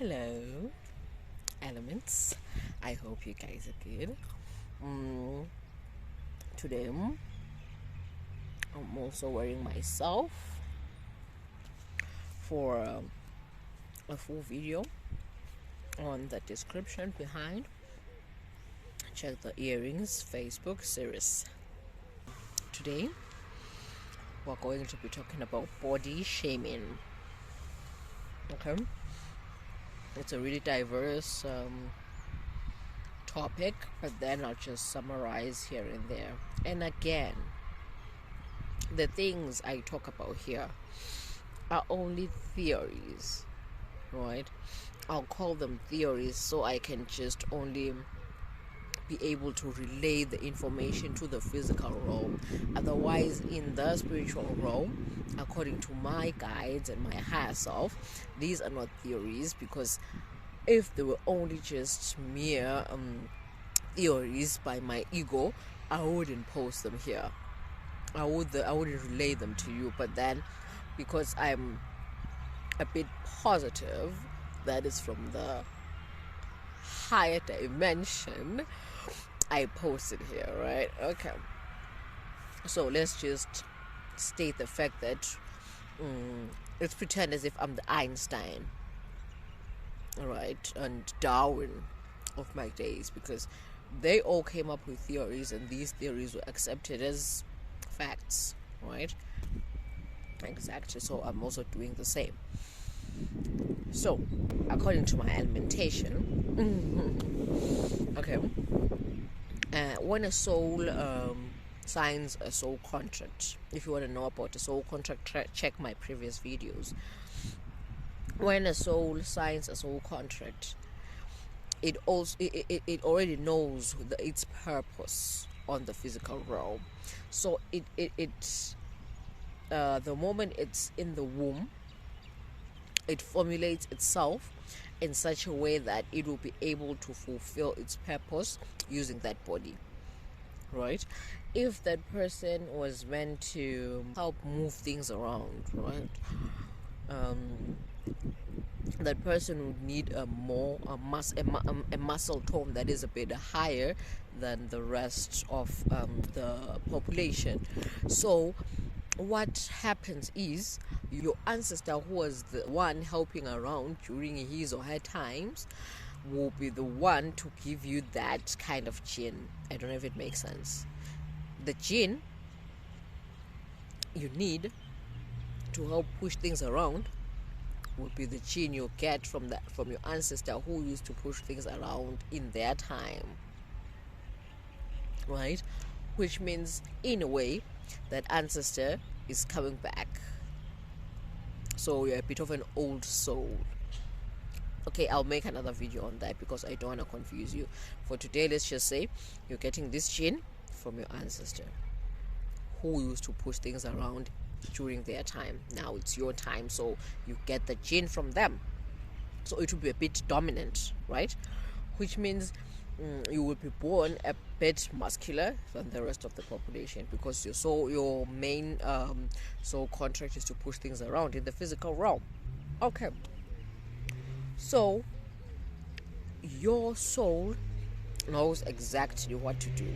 Hello, elements. I hope you guys are good. Today, I'm also wearing myself for a full video on the description behind. Check the earrings Facebook series. Today, we're going to be talking about body shaming. Okay, it's a really diverse topic, but then I'll just summarize here and there. And again, the things I talk about here are only theories, right? I'll call them theories so I can just only be able to relay the information to the physical realm. Otherwise, in the spiritual realm, according to my guides and my higher self, these are not theories, because if they were only just mere theories by my ego, I wouldn't post them here. I wouldn't relay them to you. But then, because I'm a bit positive that is from the higher dimension, I post it here, right? Okay. So let's just state the fact that let's pretend as if I'm the Einstein, right, and Darwin of my days, because they all came up with theories, and these theories were accepted as facts, right? Exactly. So I'm also doing the same. So, according to my alimentation, okay, when a soul signs a soul contract, if you want to know about a soul contract, check my previous videos. When a soul signs a soul contract, it already knows its purpose on the physical realm. So the moment it's in the womb, it formulates itself in such a way that it will be able to fulfill its purpose using that body, right? If that person was meant to help move things around, right, that person would need a muscle tone that is a bit higher than the rest of the population. So what happens is, your ancestor, who was the one helping around during his or her times, will be the one to give you that kind of gene. I don't know if it makes sense. The gene you need to help push things around would be the gene you get from your ancestor who used to push things around in their time, right? Which means, in a way, that ancestor is coming back. So you're a bit of an old soul. Okay, I'll make another video on that because I don't want to confuse you. For today, let's just say you're getting this gene from your ancestor who used to push things around during their time. Now it's your time, so you get the gene from them. So it will be a bit dominant, right? Which means you will be born a bit muscular than the rest of the population, because your main soul contract is to push things around in the physical realm. Okay, so your soul knows exactly what to do,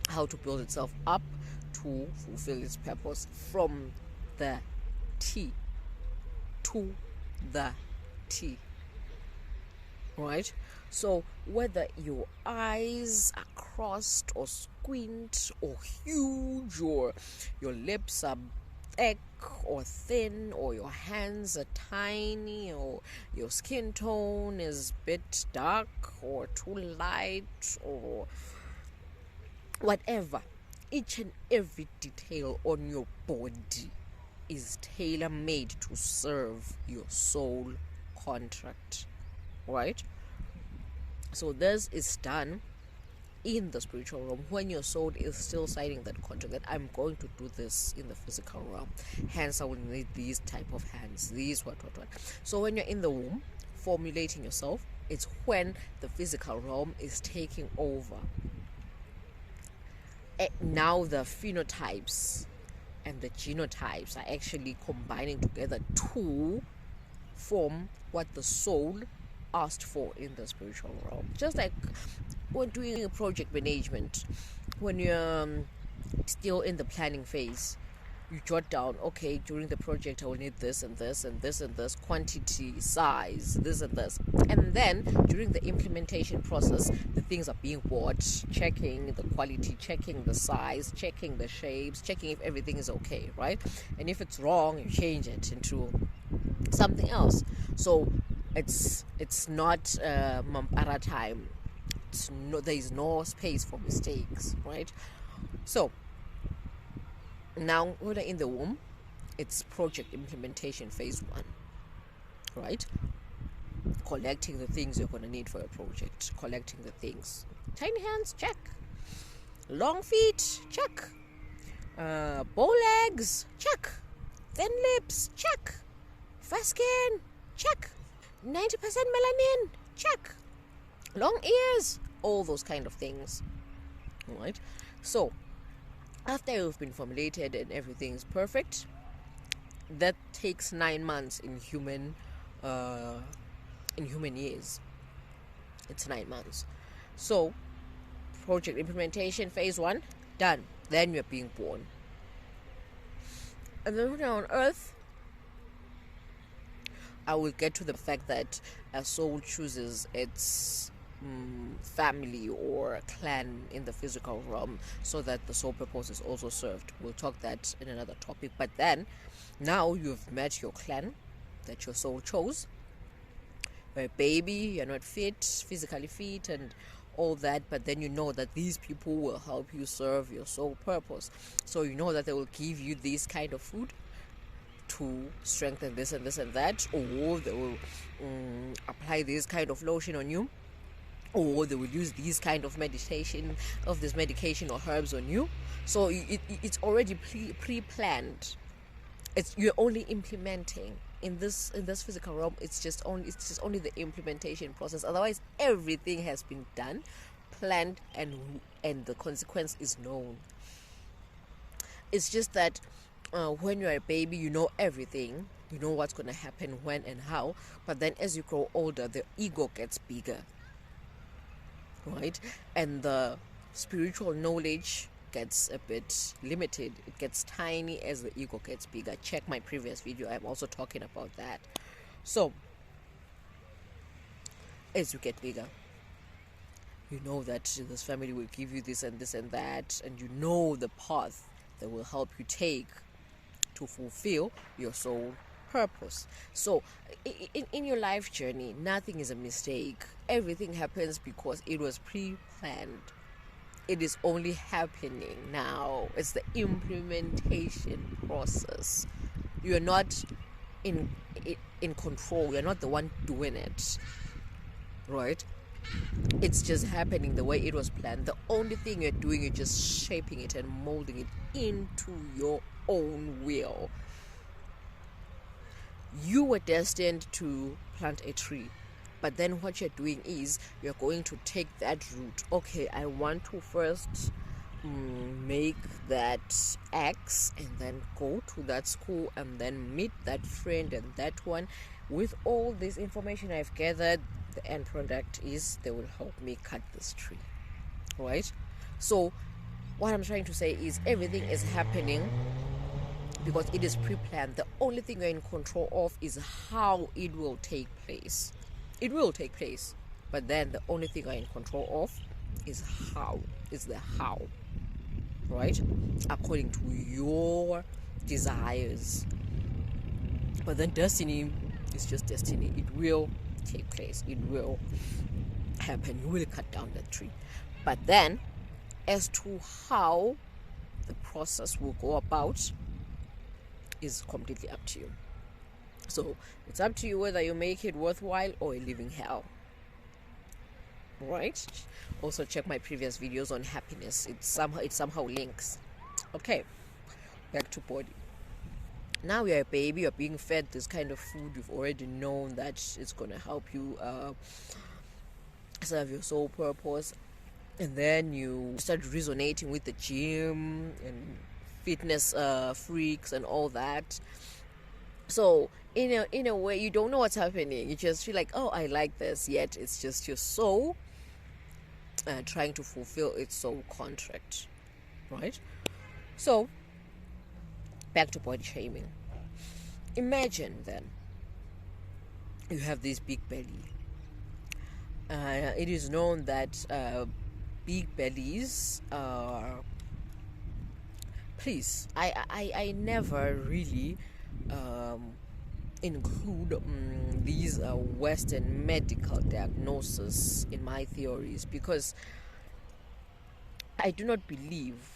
how to build itself up to fulfill its purpose, from the T to the T, right? So whether your eyes are crossed or squint or huge, or your lips are thick or thin, or your hands are tiny, or your skin tone is a bit dark or too light, or whatever, each and every detail on your body is tailor-made to serve your soul contract, right? So this is done in the spiritual realm when your soul is still signing that contract, that I'm going to do this in the physical realm, hence I will need these type of hands, these what. So when you're in the womb formulating yourself, it's when the physical realm is taking over. Now the phenotypes and the genotypes are actually combining together to form what the soul asked for in the spiritual realm. Just like when doing a project management, when you're still in the planning phase, you jot down, okay, during the project I will need this and this and this and this, quantity, size, this and this. And then during the implementation process, the things are being bought, checking the quality, checking the size, checking the shapes, checking if everything is okay, right? And if it's wrong, you change it into something else. So it's not mampara time. There is no space for mistakes, right? So now when you're in the womb, it's project implementation phase 1, right? Collecting the things you're going to need for your project, collecting the things. Tiny hands, check. Long feet, check. Bow legs, check. Thin lips, check. Fair skin, check. 90% melanin, check. Long ears, all those kind of things, right? So after you've been formulated and everything is perfect, that takes 9 months in human years. It's 9 months. So project implementation phase 1 done. Then you're being born. And then when you're on earth, I will get to the fact that a soul chooses its family or clan in the physical realm so that the soul purpose is also served. We'll talk that in another topic. But then now you've met your clan that your soul chose. You're a baby, you're not physically fit and all that, but then you know that these people will help you serve your soul purpose. So you know that they will give you this kind of food to strengthen this and this and that, or they will apply this kind of lotion on you, or they will use this kind of medication of this medication or herbs on you. So it's already pre-planned. You're only implementing in this physical realm. It's just only the implementation process. Otherwise, everything has been done, planned, and the consequence is known. It's just that when you're a baby, you know everything. You know what's going to happen, when and how. But then as you grow older, the ego gets bigger, right? And the spiritual knowledge gets a bit limited. It gets tiny as the ego gets bigger. Check my previous video. I'm also talking about that. So as you get bigger, you know that this family will give you this and this and that, and you know the path that will help you take to fulfill your soul purpose. So in your life journey, nothing is a mistake. Everything happens because it was pre-planned. It is only happening now. It's the implementation process. You're not in control. You're not the one doing it, right? It's just happening the way it was planned. The only thing you're doing, you're just shaping it and molding it into your own will. You were destined to plant a tree, but then what you're doing is you're going to take that route. Okay, I want to first make that X and then go to that school and then meet that friend and that one. With all this information I've gathered, the end product is they will help me cut this tree, right? So what I'm trying to say is everything is happening because it is pre-planned. The only thing you're in control of is how it will take place. It will take place, but then the only thing you're in control of is the how, right? According to your desires. But then destiny is just destiny. It will take place. It will happen. You will cut down that tree. But then as to how the process will go about is completely up to you. So it's up to you whether you make it worthwhile or a living hell, right? Also check my previous videos on happiness. It somehow links. Okay, back to body. Now you're a baby, you're being fed this kind of food. You've already known that it's going to help you serve your soul purpose. And then you start resonating with the gym and fitness freaks and all that. So in a way you don't know what's happening. You just feel like, oh, I like this, yet it's just your soul trying to fulfill its soul contract, right? So back to body shaming. Imagine then you have this big belly. It is known that big bellies are, please, I never really include these Western medical diagnoses in my theories, because I do not believe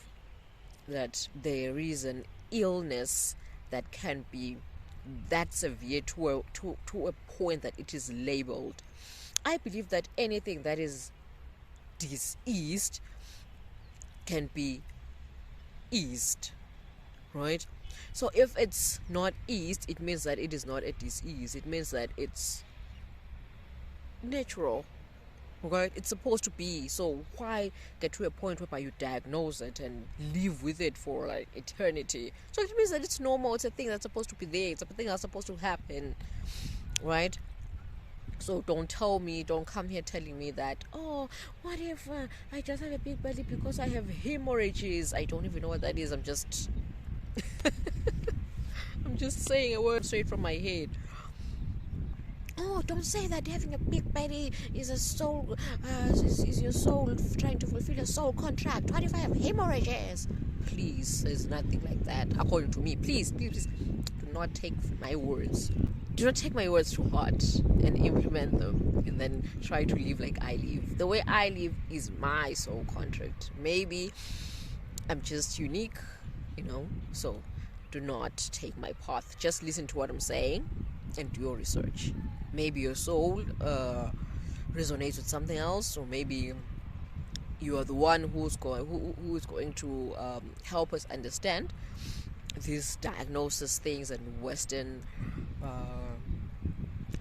that there is an illness that can be that severe to a point that it is labeled. I believe that anything that is diseased can be eased, right? So if it's not eased, it means that it is not a disease. It means that it's natural, right? It's supposed to be. So why get to a point whereby you diagnose it and live with it for like eternity? So it means that it's normal. It's a thing that's supposed to be there. It's a thing that's supposed to happen, right? So don't come here telling me that, oh, what if I just have a big belly because I have hemorrhages? I don't even know what that is. I'm just saying a word straight from my head. Oh, don't say that having a big belly is a soul, is your soul trying to fulfill a soul contract. What if I have hemorrhages? Please, there's nothing like that, according to me. Please, do not take my words. Do not take my words to heart and implement them and then try to live like I live. The way I live is my soul contract. Maybe I'm just unique, so do not take my path. Just listen to what I'm saying and do your research. Maybe your soul resonates with something else, or maybe you are the one who is going to help us understand these diagnosis things and Western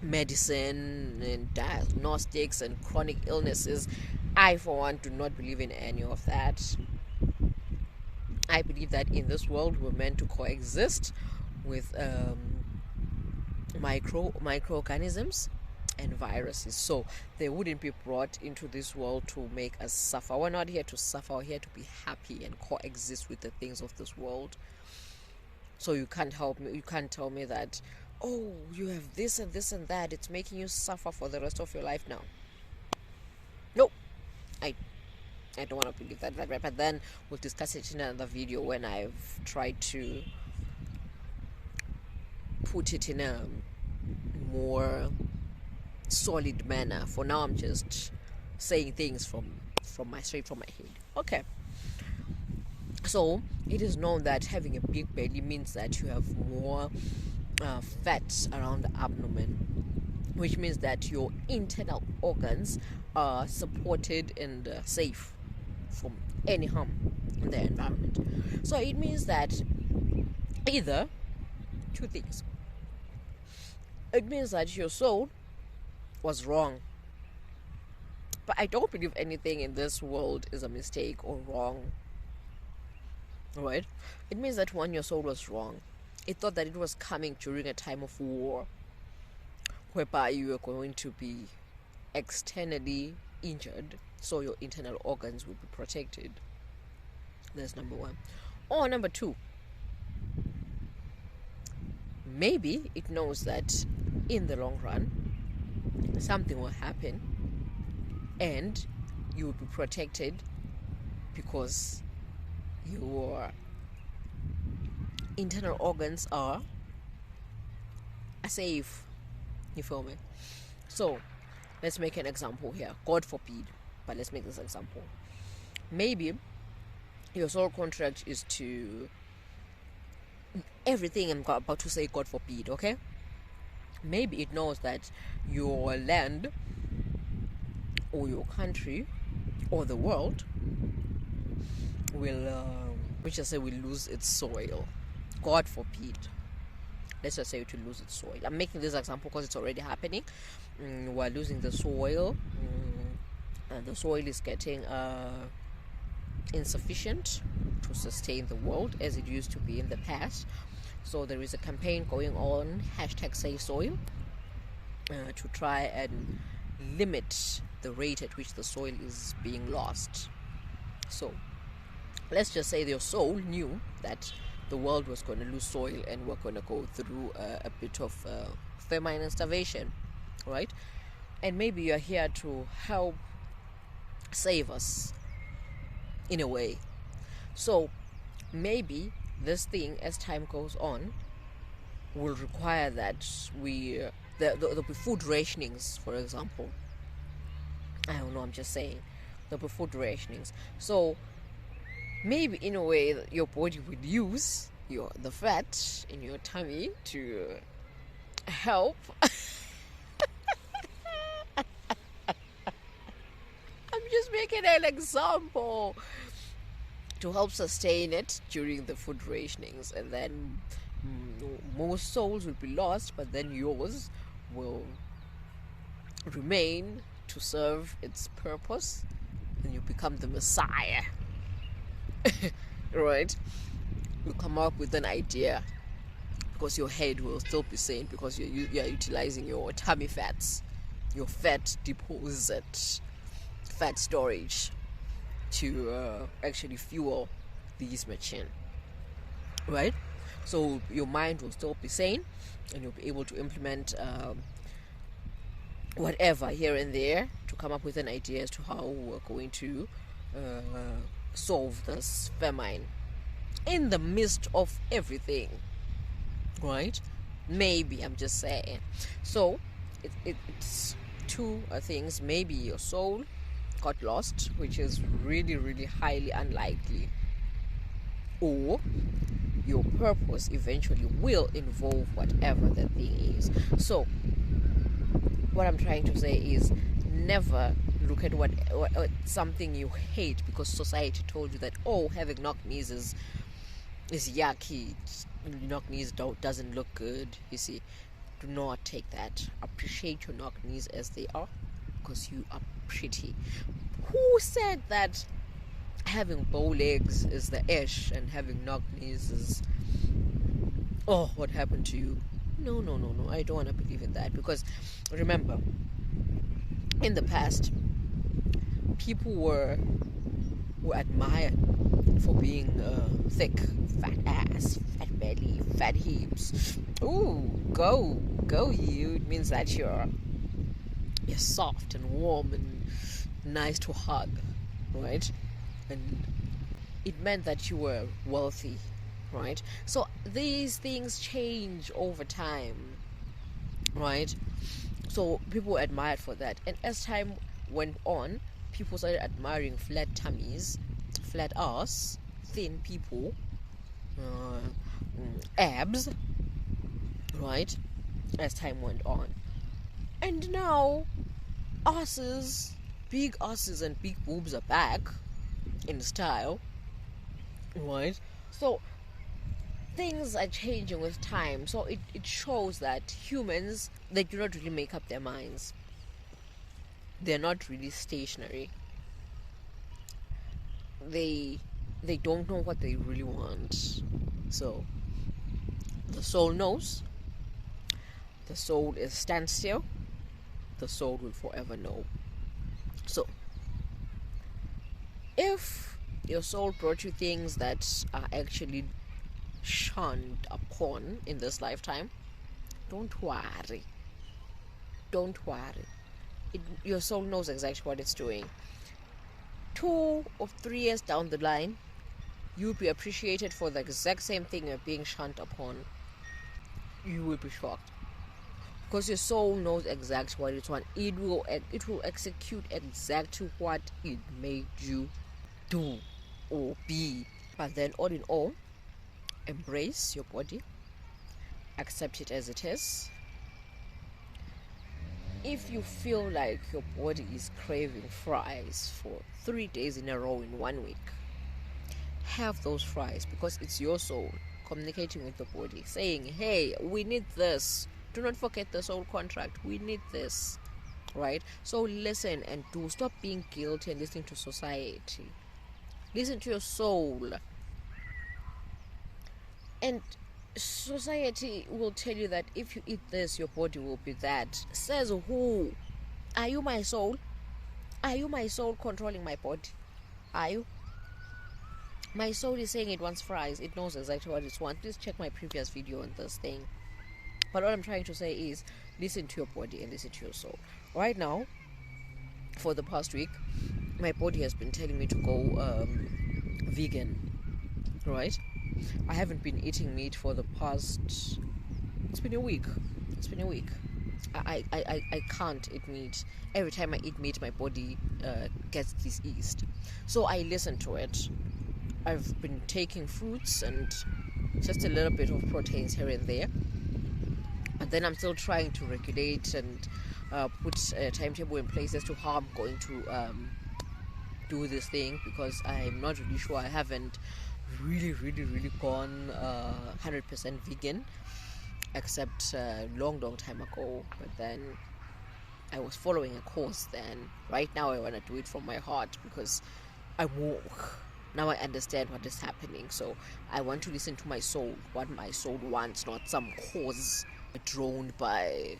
medicine and diagnostics and chronic illnesses. I, for one, do not believe in any of that. I believe that in this world we're meant to coexist with microorganisms and viruses, so they wouldn't be brought into this world to make us suffer. We're not here to suffer. We're here to be happy and coexist with the things of this world. So you can't tell me that, oh, you have this and this and that, it's making you suffer for the rest of your life now. No, I don't want to believe that, but then we'll discuss it in another video when I've tried to put it in a more solid manner. For now, I'm just saying things straight from my head. Okay. So it is known that having a big belly means that you have more fat around the abdomen, which means that your internal organs are supported and safe from any harm in the environment. So it means that either two things. It means that your soul was wrong. But I don't believe anything in this world is a mistake or wrong. Right? It means that when your soul was wrong, it thought that it was coming during a time of war, whereby you were going to be externally injured, so your internal organs would be protected. That's number one. Or number two, maybe it knows that in the long run something will happen and you will be protected because your internal organs are safe. You feel me? So let's make an example here. God forbid, but let's make this example. Maybe your soul contract is to everything I'm about to say, God forbid, okay? Maybe it knows that your land or your country or the world will lose its soil. God forbid. Let's just say to lose its soil. I'm making this example because it's already happening. We're losing the soil, and the soil is getting insufficient to sustain the world as it used to be in the past. So there is a campaign going on, hashtag Save Soil, to try and limit the rate at which the soil is being lost. So let's just say your soul knew that the world was going to lose soil and we're going to go through a bit of famine and starvation, right? And maybe you're here to help save us in a way. So maybe this thing, as time goes on, will require that there'll be food rationings, for example. I don't know, I'm just saying. There'll be food rationings. So maybe in a way your body would use the fat in your tummy to help. I'm just making an example, to help sustain it during the food rationings, and then most souls will be lost, but then yours will remain to serve its purpose, and you become the Messiah. Right? You come up with an idea, because your head will still be sane, because you're utilizing your tummy fats, your fat deposit, fat storage, to actually fuel these machine, right? So your mind will still be sane, and you'll be able to implement whatever here and there to come up with an idea as to how we're going to solve this famine in the midst of everything, right? Maybe, I'm just saying. So it's two things. Maybe your soul got lost, which is really, really highly unlikely, or your purpose eventually will involve whatever that thing is. So what I'm trying to say is, never look at what something you hate because society told you that, oh, having knock knees is yucky, knock knees doesn't look good. You see, do not take that. Appreciate your knock knees as they are, because you are pretty. Who said that having bow legs is the ish and having knock knees is, oh, what happened to you? No, I don't want to believe in that, because remember, in the past, people were admired for being thick, fat ass, fat belly, fat hips. Ooh, go you. It means that you're soft and warm and nice to hug, right? And it meant that you were wealthy, right? So these things change over time, right? So people were admired for that, and as time went on, people started admiring flat tummies, flat ass, thin people, abs, right? As time went on, and now asses, big asses and big boobs are back in style, right? So things are changing with time. So it shows that humans, they do not really make up their minds. They're not really stationary. They don't know what they really want. So the soul knows. The soul is standstill. The soul will forever know. So if your soul brought you things that are actually shunned upon in this lifetime, don't worry. Your soul knows exactly what it's doing. 2 or 3 years down the line, you'll be appreciated for the exact same thing you're being shunned upon. You will be shocked, because your soul knows exactly what it wants. It will execute exactly what it made you do or be. But then, all in all, embrace your body, accept it as it is. If you feel like your body is craving fries for 3 days in a row in 1 week, have those fries, because it's your soul communicating with the body, saying, hey, we need this. Do not forget the soul contract. We need this, right? So listen and do. Stop being guilty and listening to society. Listen to your soul. And Society will tell you that if you eat this, your body will be that. Says who? Are you my soul? Are you my soul controlling my body? Are you? My soul is saying it wants fries. It knows exactly what it wants. Please check my previous video on this thing. But what I'm trying to say is listen to your body and listen to your soul. Right now, for the past week, my body has been telling me to go vegan. Right? I haven't been eating meat for the past... It's been a week. I can't eat meat. Every time I eat meat, my body gets diseased. So I listen to it. I've been taking fruits and just a little bit of proteins here and there. But then I'm still trying to regulate and put a timetable in place as to how I'm going to do this thing, because I'm not really sure. I haven't really gone 100% vegan, except a long time ago. But then I was following a course then. Right now I want to do it from my heart because I woke. Now I understand what is happening. So I want to listen to my soul, what my soul wants, not some cause droned by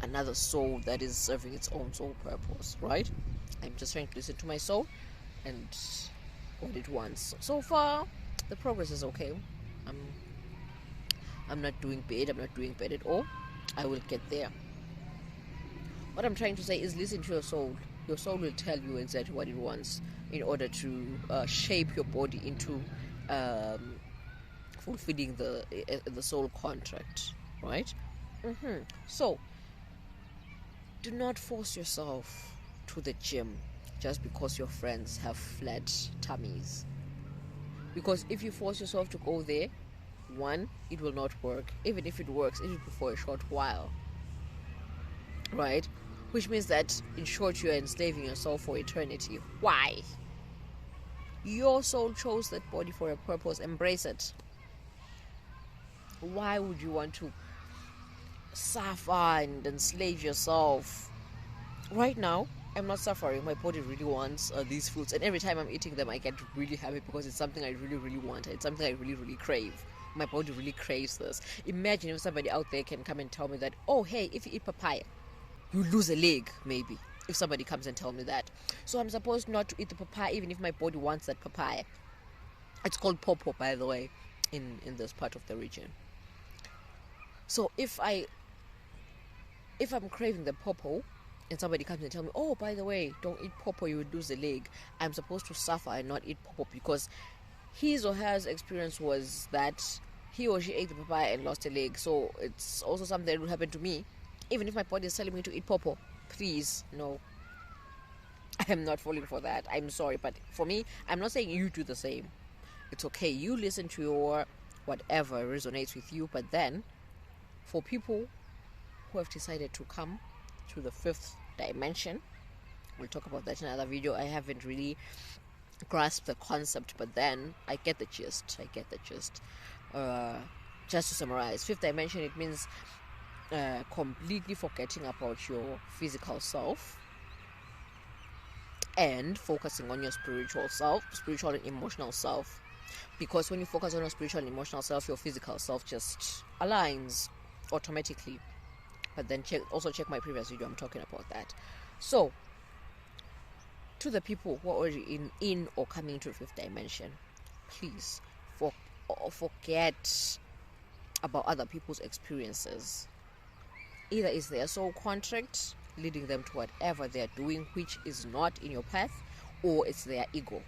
another soul that is serving its own soul purpose, right? I'm just trying to listen to my soul and what it wants. So far, the progress is okay. I'm not doing bad. I'm not doing bad at all. I will get there. What I'm trying to say is listen to your soul. Your soul will tell you exactly what it wants in order to shape your body into fulfilling the soul contract, right? So, do not force yourself to the gym just because your friends have flat tummies. Because if you force yourself to go there, one, it will not work. Even if it works, it will be for a short while, right? Which means that, in short, you are enslaving yourself for eternity. Why? Your soul chose that body for a purpose. Embrace it. Why would you want to suffer and enslave yourself? Right now, I'm not suffering. My body really wants these fruits, and every time I'm eating them, I get really happy because it's something I really want. It's something I really crave. My body really craves this. Imagine if somebody out there can come and tell me that, oh, hey, if you eat papaya, you lose a leg, maybe. If somebody comes and tell me that. So I'm supposed not to eat the papaya even if my body wants that papaya. It's called pawpaw, by the way, in this part of the region. So if I'm craving the pawpaw, and somebody comes and tell me, oh, by the way, don't eat pawpaw, you would lose a leg, I'm supposed to suffer and not eat pawpaw because his or her experience was that he or she ate the papaya and lost a leg. So it's also something that will happen to me, even if my body is telling me to eat pawpaw. Please, no. I am not falling for that. I'm sorry, but for me, I'm not saying you do the same. It's okay. You listen to your whatever resonates with you, but then for people who have decided to come to the fifth dimension, we'll talk about that in another video. I haven't really grasped the concept, but then I get the gist. Just to summarize, fifth dimension, it means completely forgetting about your physical self and focusing on your spiritual and emotional self. Because when you focus on your spiritual and emotional self, your physical self just aligns automatically. But then also check my previous video, I'm talking about that. So, to the people who are already in or coming into the fifth dimension, please forget about other people's experiences. Either it's their soul contract leading them to whatever they're doing, which is not in your path, or it's their ego,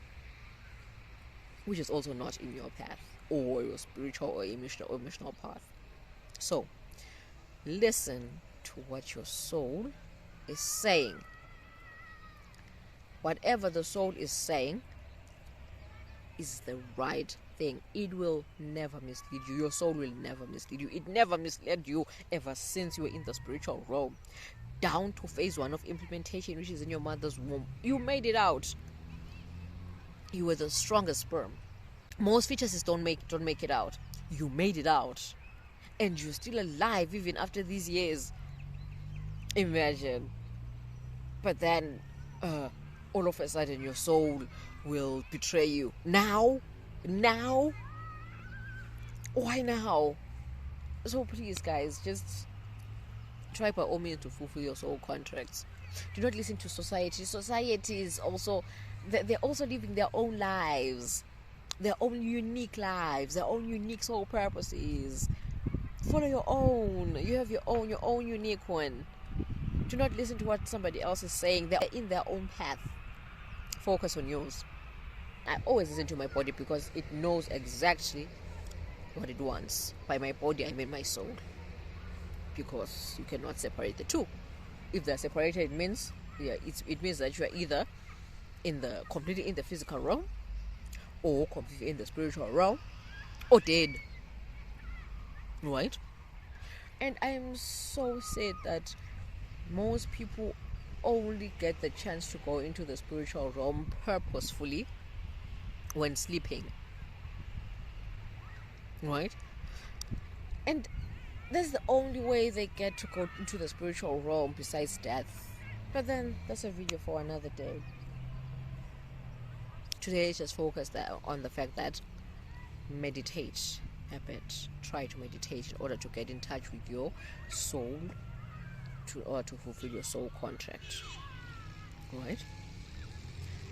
which is also not in your path, or your spiritual or emotional path. So, listen to what your soul is saying. Whatever the soul is saying is the right thing. It will never mislead you. Your soul will never mislead you. It never misled you ever since you were in the spiritual realm. Down to phase 1 of implementation, which is in your mother's womb. You made it out. You were the strongest sperm. Most fetuses don't make it out. You made it out. And you're still alive even after these years. Imagine. But then, all of a sudden your soul will betray you. Now? Why now? So please, guys, just try by all means to fulfill your soul contracts. Do not listen to society. Society is also, they're also living their own lives, their own unique lives, their own unique soul purposes. Follow your own. You have your own unique one. Do not listen to what somebody else is saying. They're in their own path. Focus on yours. I always listen to my body because it knows exactly what it wants. By my body, I mean my soul. Because you cannot separate the two. If they're separated, it means it means that you are either completely in the physical realm, or completely in the spiritual realm, or dead. Right? And I am so sad that most people only get the chance to go into the spiritual realm purposefully when sleeping. Right? And that's the only way they get to go into the spiritual realm besides death. But then that's a video for another day. Today just focused on the fact that meditate a bit. Try to meditate in order to get in touch with your soul, or to fulfill your soul contract. Right?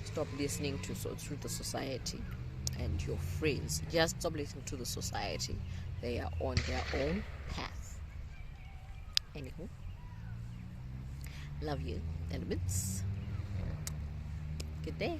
Stop listening to the society and your friends. Just stop listening to the society. They are on their own path. Anywho, love you, elements. Good day.